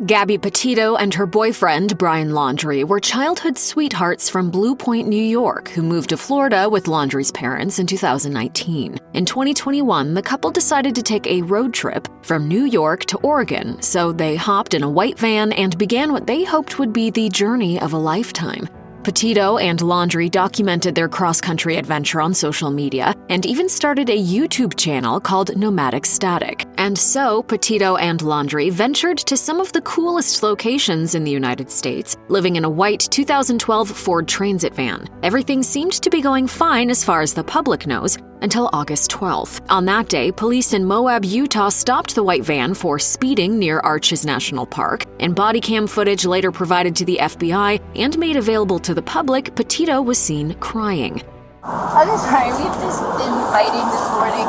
Gabby Petito and her boyfriend, Brian Laundrie, were childhood sweethearts from Blue Point, New York, who moved to Florida with Laundrie's parents in 2019. In 2021, the couple decided to take a road trip from New York to Oregon, so they hopped in a white van and began what they hoped would be the journey of a lifetime. Petito and Laundrie documented their cross-country adventure on social media and even started a YouTube channel called Nomadic Static. And so, Petito and Laundrie ventured to some of the coolest locations in the United States, living in a white 2012 Ford Transit van. Everything seemed to be going fine as far as the public knows, until August 12th. On that day, police in Moab, Utah stopped the white van for speeding near Arches National Park, and body cam footage later provided to the FBI and made available to the public, Petito was seen crying. I'm sorry, we've just been fighting this morning.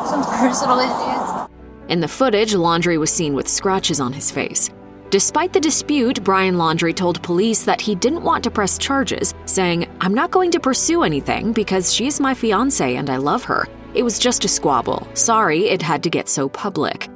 Some personal issues. In the footage, Laundrie was seen with scratches on his face. Despite the dispute, Brian Laundrie told police that he didn't want to press charges, saying, "I'm not going to pursue anything because she's my fiancée and I love her. It was just a squabble. Sorry it had to get so public."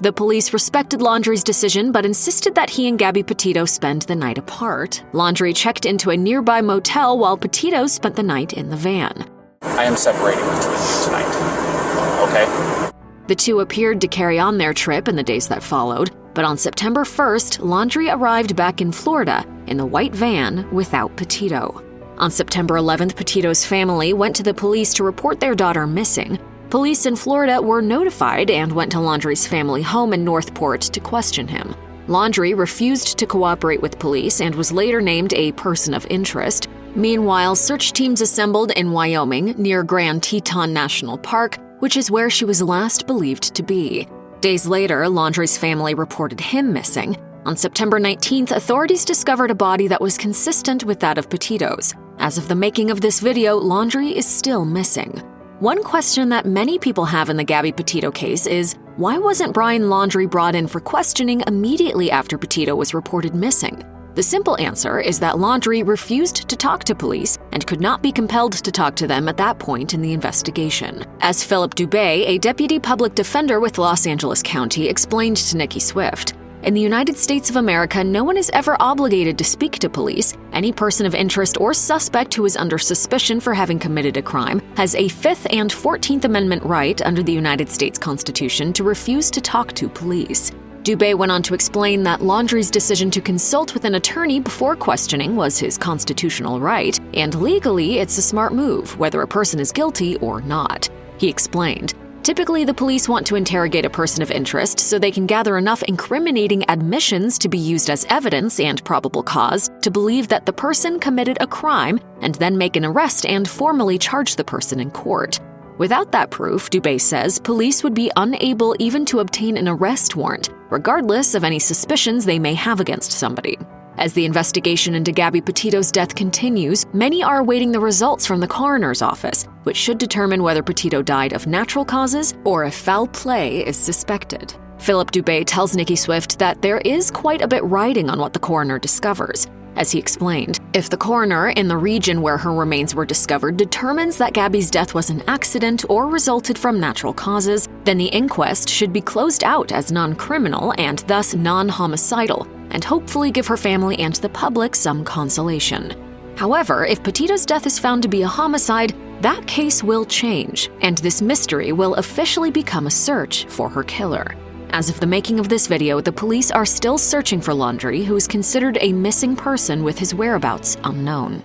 The police respected Laundrie's decision but insisted that he and Gabby Petito spend the night apart. Laundrie checked into a nearby motel while Petito spent the night in the van. I am separating between you tonight, okay? The two appeared to carry on their trip in the days that followed, but on September 1st, Laundrie arrived back in Florida in the white van without Petito. On September 11th, Petito's family went to the police to report their daughter missing. Police in Florida were notified and went to Laundrie's family home in Northport to question him. Laundrie refused to cooperate with police and was later named a person of interest. Meanwhile, search teams assembled in Wyoming near Grand Teton National Park, which is where she was last believed to be. Days later, Laundrie's family reported him missing. On September 19th, authorities discovered a body that was consistent with that of Petito's. As of the making of this video, Laundrie is still missing. One question that many people have in the Gabby Petito case is, why wasn't Brian Laundrie brought in for questioning immediately after Petito was reported missing? The simple answer is that Laundrie refused to talk to police and could not be compelled to talk to them at that point in the investigation. As Philip Dubé, a deputy public defender with Los Angeles County, explained to Nikki Swift, "In the United States of America, no one is ever obligated to speak to police. Any person of interest or suspect who is under suspicion for having committed a crime has a 5th and 14th Amendment right under the United States Constitution to refuse to talk to police." Dubé went on to explain that Laundrie's decision to consult with an attorney before questioning was his constitutional right, and legally it's a smart move, whether a person is guilty or not. He explained, "Typically, the police want to interrogate a person of interest so they can gather enough incriminating admissions to be used as evidence and probable cause to believe that the person committed a crime and then make an arrest and formally charge the person in court. Without that proof, Dubé says, police would be unable even to obtain an arrest warrant, regardless of any suspicions they may have against somebody." As the investigation into Gabby Petito's death continues, many are awaiting the results from the coroner's office, which should determine whether Petito died of natural causes or if foul play is suspected. Philip Dubé tells Nikki Swift that there is quite a bit riding on what the coroner discovers. As he explained, if the coroner in the region where her remains were discovered determines that Gabby's death was an accident or resulted from natural causes, then the inquest should be closed out as non-criminal and thus non-homicidal, and hopefully give her family and the public some consolation. However, if Petito's death is found to be a homicide, that case will change, and this mystery will officially become a search for her killer. As of the making of this video, the police are still searching for Laundrie, who is considered a missing person with his whereabouts unknown.